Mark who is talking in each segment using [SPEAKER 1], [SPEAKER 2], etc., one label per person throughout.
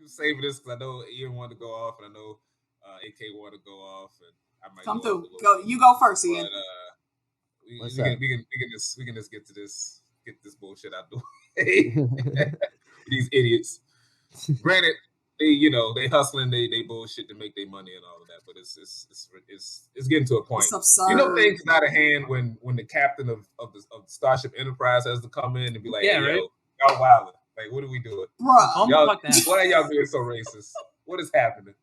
[SPEAKER 1] saving this because I know Ian wanted to go off, and I know AK wanted to go off, and I might
[SPEAKER 2] come
[SPEAKER 1] go
[SPEAKER 2] through. Go, you go first, Ian.
[SPEAKER 1] But we can just get to this, get this bullshit out the way. These idiots. Granted, they hustling, they bullshit to make their money and all of that, but it's getting to a point.
[SPEAKER 2] It's absurd.
[SPEAKER 1] Things are out of hand when the captain of the Starship Enterprise has to come in and be like, "Hey,
[SPEAKER 3] right?
[SPEAKER 1] yo, y'all wildin'. Like, what are we doing?
[SPEAKER 2] Bruh.
[SPEAKER 1] Why are y'all being so racist? What is happening?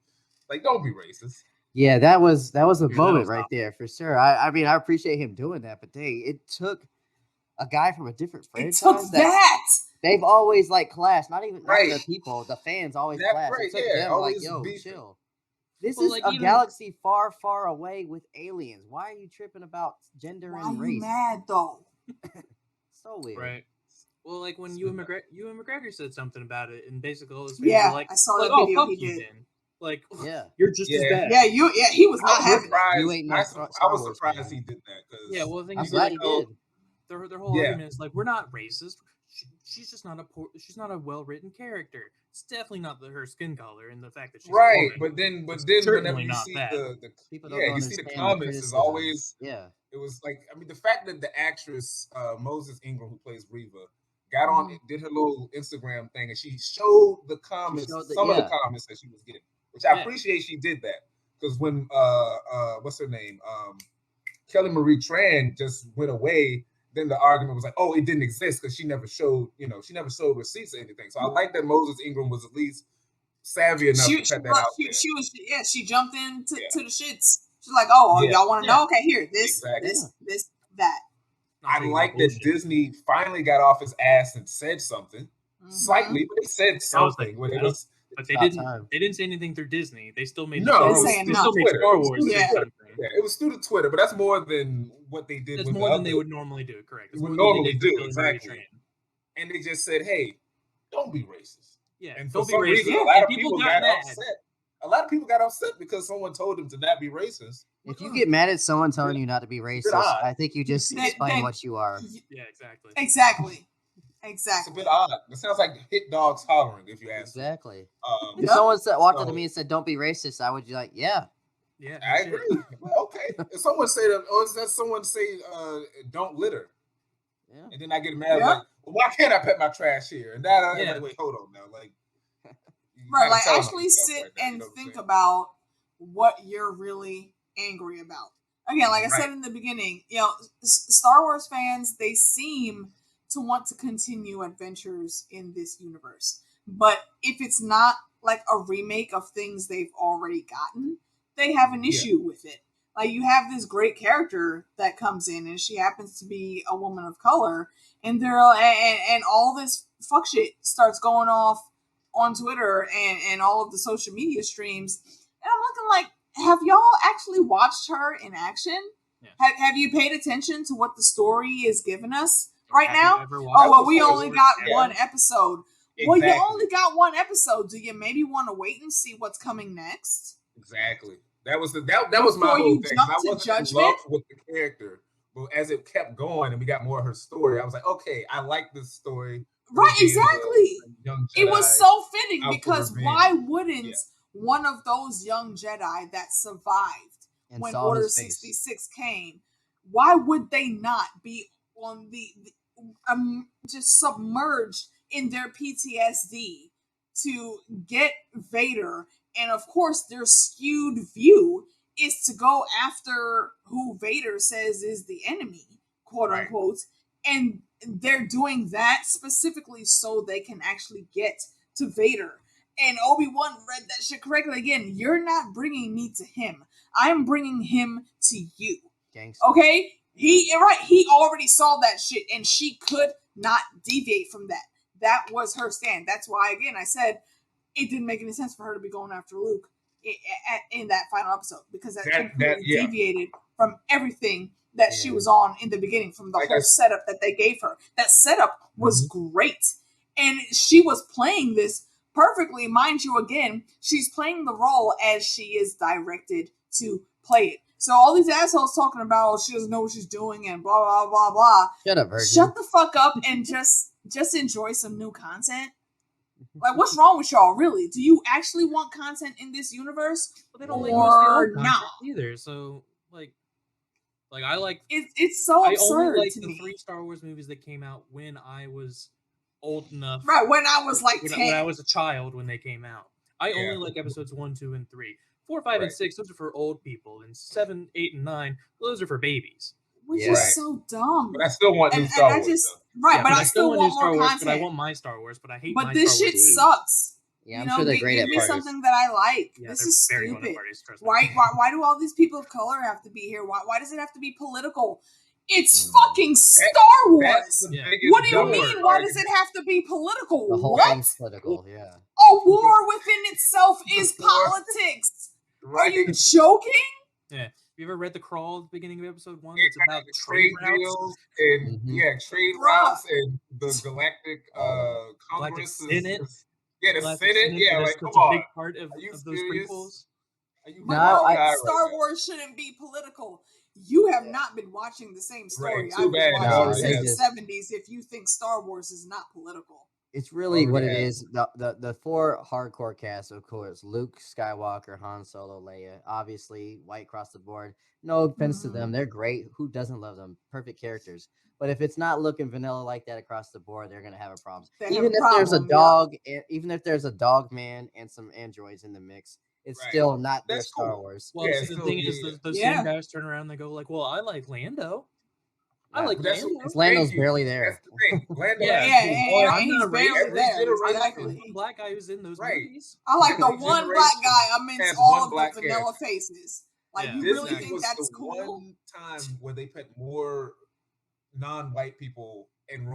[SPEAKER 1] Like, don't be racist."
[SPEAKER 4] Yeah, that was a moment right there for sure. I mean, I appreciate him doing that, but it took a guy from a different franchise.
[SPEAKER 2] It took that.
[SPEAKER 4] They've always clashed. Not
[SPEAKER 1] right.
[SPEAKER 4] the people, the fans always
[SPEAKER 1] that,
[SPEAKER 4] clashed.
[SPEAKER 1] Right,
[SPEAKER 4] it took them
[SPEAKER 1] always
[SPEAKER 4] yo,
[SPEAKER 1] beefing.
[SPEAKER 4] chill. This is a galaxy far, far away with aliens. Why are you tripping about gender and race?
[SPEAKER 2] Why are you mad though?
[SPEAKER 4] So weird.
[SPEAKER 3] Right. Well, like when Ewan McGregor said something about it, and basically all his
[SPEAKER 2] fans
[SPEAKER 3] were like,
[SPEAKER 2] I saw that video he did.
[SPEAKER 3] Like,
[SPEAKER 4] yeah,
[SPEAKER 3] you're just as bad.
[SPEAKER 2] Yeah, he was not having it.
[SPEAKER 4] You ain't no
[SPEAKER 1] I was surprised he did that.
[SPEAKER 3] Yeah, well, the thing
[SPEAKER 4] I'm glad he did.
[SPEAKER 3] Their whole argument is like, we're not racist. She's just not she's not a well-written character. It's definitely not her skin color and the fact that she's
[SPEAKER 1] right.
[SPEAKER 3] A woman.
[SPEAKER 1] But then whenever you see the
[SPEAKER 4] people don't
[SPEAKER 1] you see the comments is always It was like, I mean, the fact that the actress Moses Ingram, who plays Reva, got on, did her little Instagram thing, and she showed the comments, some of the comments that she was getting, which I appreciate. She did that because when what's her name, Kelly Marie Tran just went away. Then the argument was like, oh, it didn't exist because she never showed receipts or anything. So I like that Moses Ingram was at least savvy enough to cut that out there.
[SPEAKER 2] She jumped into to the shits. She's like, oh, y'all want to know? Okay, here, this, that.
[SPEAKER 1] I like that Disney finally got off his ass and said something slightly, but they said something.
[SPEAKER 3] But they didn't say anything through Disney. They still made
[SPEAKER 1] Star
[SPEAKER 3] Wars.
[SPEAKER 1] Yeah, it was through the Twitter, but that's more than what they did.
[SPEAKER 3] That's more than they would normally do. Correct.
[SPEAKER 1] It's would normally do exactly. And they just said, "Hey, don't be racist."
[SPEAKER 3] Yeah,
[SPEAKER 1] and
[SPEAKER 3] don't
[SPEAKER 1] for some
[SPEAKER 3] be racist.
[SPEAKER 1] reason, a lot of people got upset. A lot of people got upset because someone told them to not be racist.
[SPEAKER 4] If you get mad at someone telling you not to be racist, I think you just explain what you are.
[SPEAKER 3] Yeah, exactly.
[SPEAKER 1] It's a bit odd. It sounds like hit dogs hollering, if you ask me.
[SPEAKER 4] Exactly. If someone walked up to me and said, "Don't be racist," I would be like, "Yeah."
[SPEAKER 3] Yeah,
[SPEAKER 1] I agree. Okay. If someone say that, or if someone say, "Don't litter," and then I get mad, like, well, why can't I pet my trash here? And that, wait, hold on now, like,
[SPEAKER 2] right, like actually sit and think about what you're really angry about. Again, like I said in the beginning, Star Wars fans, they seem to want to continue adventures in this universe, but if it's not like a remake of things they've already gotten, they have an issue with it. Like, you have this great character that comes in, and she happens to be a woman of color, and and all this fuck shit starts going off on Twitter and all of the social media streams, and I'm looking like, have y'all actually watched her in action? Yeah. Have you paid attention to what the story is giving us right now? Oh, well, we only got one episode. Exactly. Well, you only got one episode. Do you maybe want to wait and see what's coming next?
[SPEAKER 1] Exactly. That was my whole thing. I wasn't in love with the character, but as it kept going and we got more of her story, I was like, okay, I like this story.
[SPEAKER 2] Right, exactly. It was so fitting because why wouldn't one of those young Jedi that survived when Order 66 came, why would they not be on the just submerged in their PTSD to get Vader? And of course, their skewed view is to go after who Vader says is the enemy, quote unquote. And they're doing that specifically so they can actually get to Vader. And Obi-Wan read that shit correctly. Again, you're not bringing me to him. I'm bringing him to you. Gangster. Okay? He already saw that shit, and she could not deviate from that. That was her stand. That's why, again, I said it didn't make any sense for her to be going after Luke in that final episode, because that completely deviated from everything that she was on in the beginning, from the whole setup that they gave her. That setup was great. And she was playing this perfectly. Mind you, again, she's playing the role as she is directed to play it. So all these assholes talking about, she doesn't know what she's doing and blah, blah, blah, blah.
[SPEAKER 4] Shut up, Virgin.
[SPEAKER 2] Shut the fuck up and just enjoy some new content. Like, what's wrong with y'all? Really? Do you actually want content in this universe?
[SPEAKER 3] Well, they don't
[SPEAKER 2] or
[SPEAKER 3] make most of the old
[SPEAKER 2] not
[SPEAKER 3] either. So like I like
[SPEAKER 2] it's so absurd.
[SPEAKER 3] I only like
[SPEAKER 2] to
[SPEAKER 3] the
[SPEAKER 2] me.
[SPEAKER 3] 3 Star Wars movies that came out when I was old enough.
[SPEAKER 2] Right, when I was like 10.
[SPEAKER 3] When I was a child when they came out. I only like episodes 1, 2, and 3. 4, 5, and 6, those are for old people. And 7, 8, and 9, those are for babies.
[SPEAKER 2] Which is so dumb.
[SPEAKER 1] But I still want new Star Wars.
[SPEAKER 2] But I still want
[SPEAKER 3] new Star
[SPEAKER 2] more
[SPEAKER 3] Wars,
[SPEAKER 2] content.
[SPEAKER 3] but I want my Star Wars, but I hate
[SPEAKER 2] but
[SPEAKER 3] my
[SPEAKER 2] this
[SPEAKER 3] Star
[SPEAKER 2] shit
[SPEAKER 3] Wars.
[SPEAKER 2] sucks.
[SPEAKER 4] Yeah, I'm sure they're great at
[SPEAKER 2] give me something that I like.
[SPEAKER 3] Yeah,
[SPEAKER 2] this is
[SPEAKER 3] very
[SPEAKER 2] stupid.
[SPEAKER 3] Parties,
[SPEAKER 2] why do all these people of color have to be here? Why does it have to be political? It's fucking Star Wars. What do you mean? Why does it have to be political?
[SPEAKER 4] The whole
[SPEAKER 2] what?
[SPEAKER 4] thing's political, yeah.
[SPEAKER 2] A war within itself is politics. Are you joking?
[SPEAKER 3] Yeah. Have you ever read the crawl at the beginning of episode 1? It's about trade
[SPEAKER 1] deals and trade routes and the galactic Congress.
[SPEAKER 3] Senate.
[SPEAKER 1] The Senate. Yeah, like come
[SPEAKER 3] on.
[SPEAKER 1] A
[SPEAKER 3] big part of those prequels.
[SPEAKER 2] Star Wars shouldn't be political. You have not been watching the same story I've been watching since the 70s if you think Star Wars is not political.
[SPEAKER 4] It's really what it is. The 4 hardcore cast, of course, Luke Skywalker, Han Solo, Leia, obviously white across the board. No offense to them. They're great. Who doesn't love them? Perfect characters. But if it's not looking vanilla like that across the board, they're going to have a problem. Even if there's a dog man and some androids in the mix, it's still not their Star Wars.
[SPEAKER 3] Well, the thing is, those same guys turn around and they go like, well, I like Lando. I like Lando.
[SPEAKER 4] Lando's barely there.
[SPEAKER 2] He's barely there.
[SPEAKER 3] I like the one black guy who's in those movies.
[SPEAKER 2] I like the one black guy amidst all of the vanilla faces. Like, you really think that's cool?
[SPEAKER 1] One time where they put more non-white people in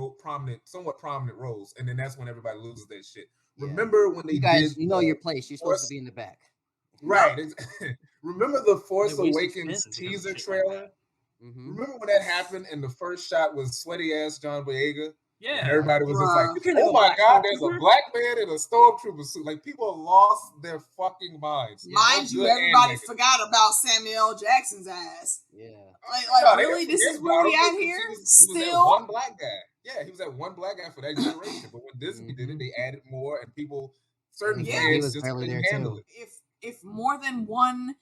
[SPEAKER 1] somewhat prominent roles, and then that's when everybody loses their shit. Yeah. Remember when they
[SPEAKER 4] you know your place. You're supposed to be in the back.
[SPEAKER 1] Right. Remember the Force Awakens teaser trailer? Mm-hmm. Remember when that happened and the first shot was sweaty ass John Boyega?
[SPEAKER 3] Yeah.
[SPEAKER 1] And everybody was just like, oh my God, there's a black man in a stormtrooper suit. Like, people lost their fucking minds.
[SPEAKER 2] Mind you, everybody forgot about Samuel L. Jackson's ass. Yeah. Like really? This is where we at here? Still?
[SPEAKER 1] He was that one black guy. Yeah, he was that one black guy for that generation. But when Disney did it, they added more, and people, certain fans just couldn't handle it.
[SPEAKER 2] If more than one,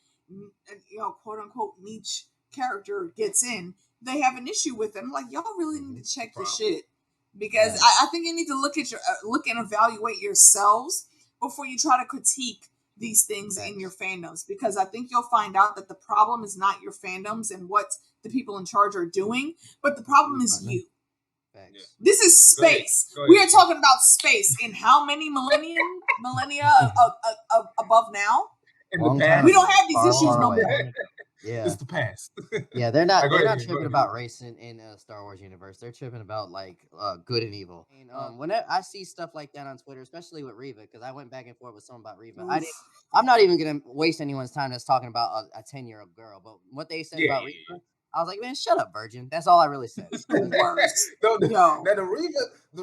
[SPEAKER 2] quote unquote, niche character gets in, they have an issue with them. Like, y'all really need to check your shit. Because I think you need to look and evaluate yourselves before you try to critique these things in your fandoms. Because I think you'll find out that the problem is not your fandoms and what the people in charge are doing, but the problem is you. This is space. Go ahead. We are talking about space in how many millennia above now?
[SPEAKER 1] In the past.
[SPEAKER 2] We don't have these issues no more.
[SPEAKER 4] Yeah,
[SPEAKER 1] it's the past.
[SPEAKER 4] Yeah, they're not tripping about race in Star Wars universe. They're tripping about like good and evil. And whenever I see stuff like that on Twitter, especially with Reva, because I went back and forth with someone about Reva. I'm not even gonna waste anyone's time that's talking about a 10-year-old girl. But what they said about Reva, I was like, man, shut up, virgin. That's all I really said.
[SPEAKER 1] The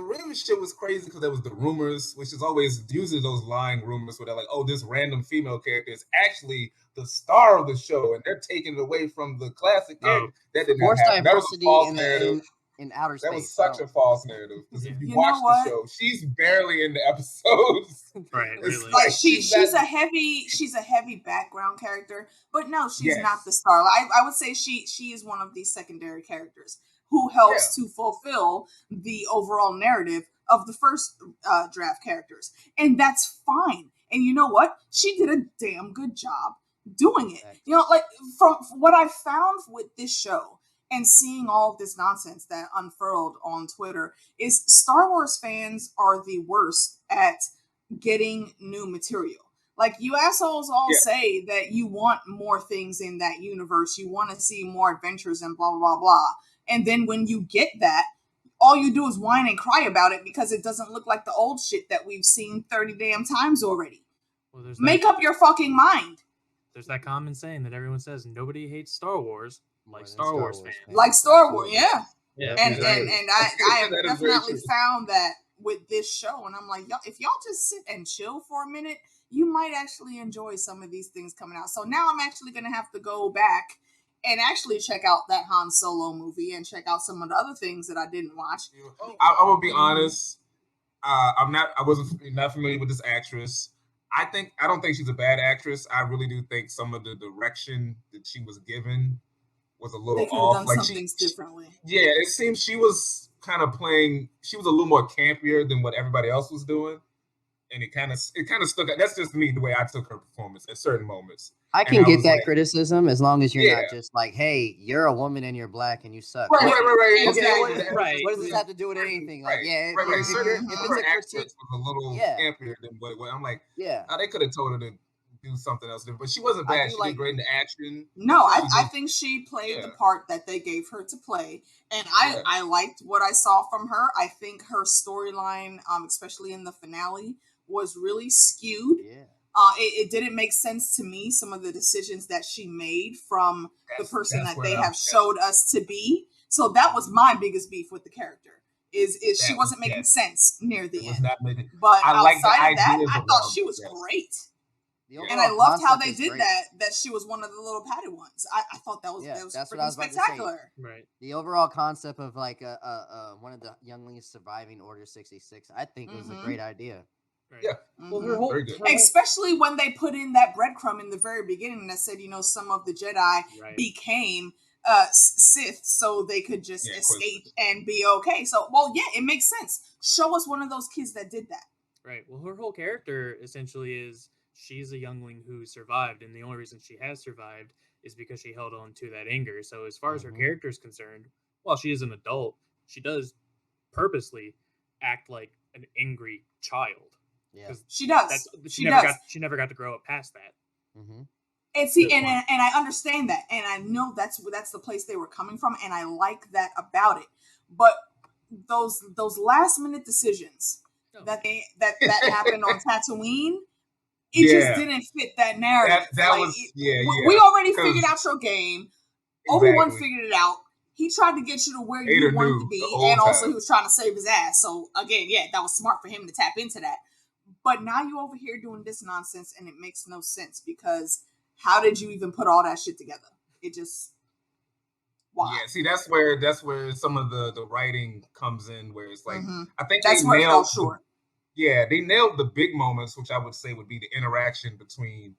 [SPEAKER 1] Reva shit was crazy because there was the rumors, which is always usually those lying rumors where they're like, oh, this random female character is actually the star of the show, and they're taking it away from the classic character. That did not happen. That was a false narrative.
[SPEAKER 4] In outer space.
[SPEAKER 1] That was such a false narrative. Because if you watch the show, she's barely in the episodes.
[SPEAKER 3] Right. Really.
[SPEAKER 2] Like she's a heavy background character, but no, she's not the star. I would say she is one of these secondary characters who helps to fulfill the overall narrative of the first draft characters, and that's fine. And you know what? She did a damn good job doing it. You know, like from what I found with this show. And seeing all of this nonsense that unfurled on Twitter is Star Wars fans are the worst at getting new material. Like, you assholes all say that you want more things in that universe. You want to see more adventures and blah, blah, blah, blah. And then when you get that, all you do is whine and cry about it because it doesn't look like the old shit that we've seen 30 damn times already. Well, make up your fucking mind.
[SPEAKER 3] There's that common saying that everyone says, nobody hates Star Wars. Like Star Wars fans.
[SPEAKER 2] Like Star Wars, and I have definitely found that with this show, and I'm like, if y'all just sit and chill for a minute, you might actually enjoy some of these things coming out. So now I'm actually gonna have to go back and actually check out that Han Solo movie and check out some of the other things that I didn't watch.
[SPEAKER 1] I'm gonna be honest. I wasn't not familiar with this actress. I don't think she's a bad actress. I really do think some of the direction that she was given was a little off.
[SPEAKER 2] Like some things differently.
[SPEAKER 1] Yeah, it seems she was kind of playing. She was a little more campier than what everybody else was doing, and it kind of stuck out. That's just me, the way I took her performance at certain moments.
[SPEAKER 4] I can get that criticism as long as you're not just like, hey, you're a woman and you're black and you suck.
[SPEAKER 1] Right.
[SPEAKER 4] Right. What does this have to do with anything? Like,
[SPEAKER 1] If it's a critique, was a little campier than what I'm like. Yeah, they could have told her to do something else different, but she wasn't bad. She did great in the action.
[SPEAKER 2] No, I think she played the part that they gave her to play, and I liked what I saw from her. I think her storyline, especially in the finale, was really skewed. Yeah. It didn't make sense to me, some of the decisions that she made from the person that they have showed us to be. So that was my biggest beef with the character, is she wasn't making sense near the end. But outside of that, I thought she was great. And I loved how they did that she was one of the little patty ones. I thought that was freaking spectacular.
[SPEAKER 4] Right. The overall concept of like one of the younglings surviving Order 66, I think was a great idea.
[SPEAKER 1] Right. Yeah, well,
[SPEAKER 2] especially when they put in that breadcrumb in the very beginning that said, some of the Jedi became Sith, so they could just escape and be okay. So, it makes sense. Show us one of those kids that did that.
[SPEAKER 3] Right. Well, her whole character essentially is she's a youngling who survived, and the only reason she has survived is because she held on to that anger. So, as far as her character is concerned, while she is an adult, she does purposely act like an angry child.
[SPEAKER 2] Yeah, she does.
[SPEAKER 3] She never got to grow up past that.
[SPEAKER 2] Mm-hmm. And see, and I understand that, and I know that's the place they were coming from, and I like that about it. But those last minute decisions that happened on Tatooine, it just didn't fit that narrative. We already figured out your game. Exactly. Obi-Wan figured it out. He tried to get you to where you wanted to be, and also he was trying to save his ass. So again, that was smart for him to tap into that. But now you over here doing this nonsense, and it makes no sense, because how did you even put all that shit together? It just
[SPEAKER 1] Yeah, see, that's where some of the writing comes in, where it's like I think
[SPEAKER 2] that's
[SPEAKER 1] they
[SPEAKER 2] where
[SPEAKER 1] nailed
[SPEAKER 2] it fell short.
[SPEAKER 1] They nailed the big moments, which I would say would be the interaction between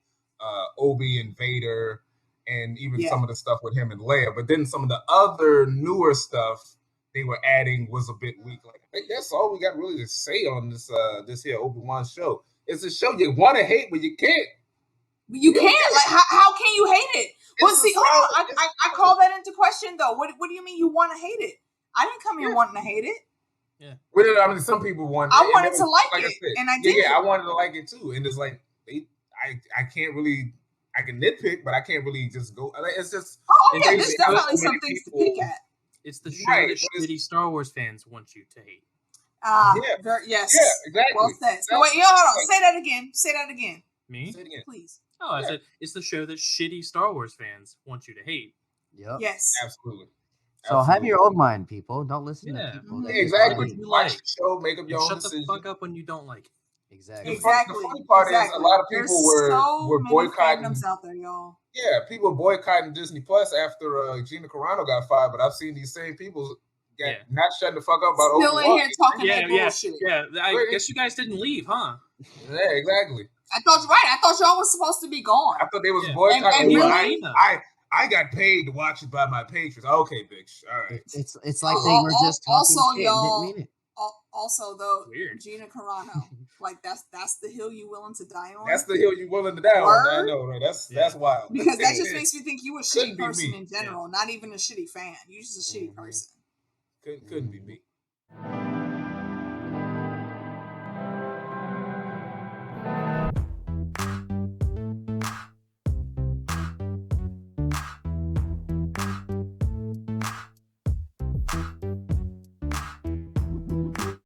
[SPEAKER 1] Obi and Vader, and even some of the stuff with him and Leia. But then some of the other newer stuff they were adding was a bit weak. Like, I think that's all we got really to say on this here Obi-Wan show. It's a show you want to hate, but you can't.
[SPEAKER 2] You can't. Like, how can you hate it? Well, see, I call that into question, though. What do you mean you want to hate it? I didn't come here wanting to hate it.
[SPEAKER 1] Yeah. Well, I mean, some people want.
[SPEAKER 2] I wanted to like it, and I did.
[SPEAKER 1] Yeah, I wanted to like it too. And it's like I can't really. I can nitpick, but I can't really just go. It's just.
[SPEAKER 2] Oh yeah, there's definitely some things to pick at.
[SPEAKER 3] It's the show that shitty Star Wars fans want you to hate.
[SPEAKER 2] Yes.
[SPEAKER 1] Yeah, exactly.
[SPEAKER 2] Well said. So wait, hold on. Say that again. Say that again.
[SPEAKER 3] Me?
[SPEAKER 1] Say it again.
[SPEAKER 2] Please.
[SPEAKER 3] Oh, I said it's the show that shitty Star Wars fans want you to hate.
[SPEAKER 4] Yep.
[SPEAKER 2] Yes.
[SPEAKER 1] Absolutely.
[SPEAKER 4] So have your own mind, people. Don't listen to people.
[SPEAKER 1] Exactly. Watch the show, make up your own decision.
[SPEAKER 3] Shut the fuck up when you don't like it.
[SPEAKER 4] Exactly.
[SPEAKER 1] The funny part is a lot of people were boycotting.
[SPEAKER 2] Out there, y'all.
[SPEAKER 1] Yeah, people were boycotting Disney Plus after Gina Carano got fired, but I've seen these same people not shutting the fuck up about
[SPEAKER 2] Still in here talking that bullshit.
[SPEAKER 3] Yeah, I guess you guys didn't leave, huh?
[SPEAKER 1] Yeah, exactly.
[SPEAKER 2] I thought y'all was supposed to be gone.
[SPEAKER 1] I thought they was boycotting.
[SPEAKER 2] And really?
[SPEAKER 1] I got paid to watch it by my patrons. Okay, bitch. All right.
[SPEAKER 4] It's like they were just talking shit
[SPEAKER 2] y'all,
[SPEAKER 4] and didn't mean it.
[SPEAKER 2] Also, though, Gina Carano, like that's the hill you willing to die on.
[SPEAKER 1] That's the hill you willing to die on. I know, right? That's wild.
[SPEAKER 2] Because that just makes me think you a shitty person in general, not even a shitty fan. You're just a shitty person.
[SPEAKER 1] Couldn't be me.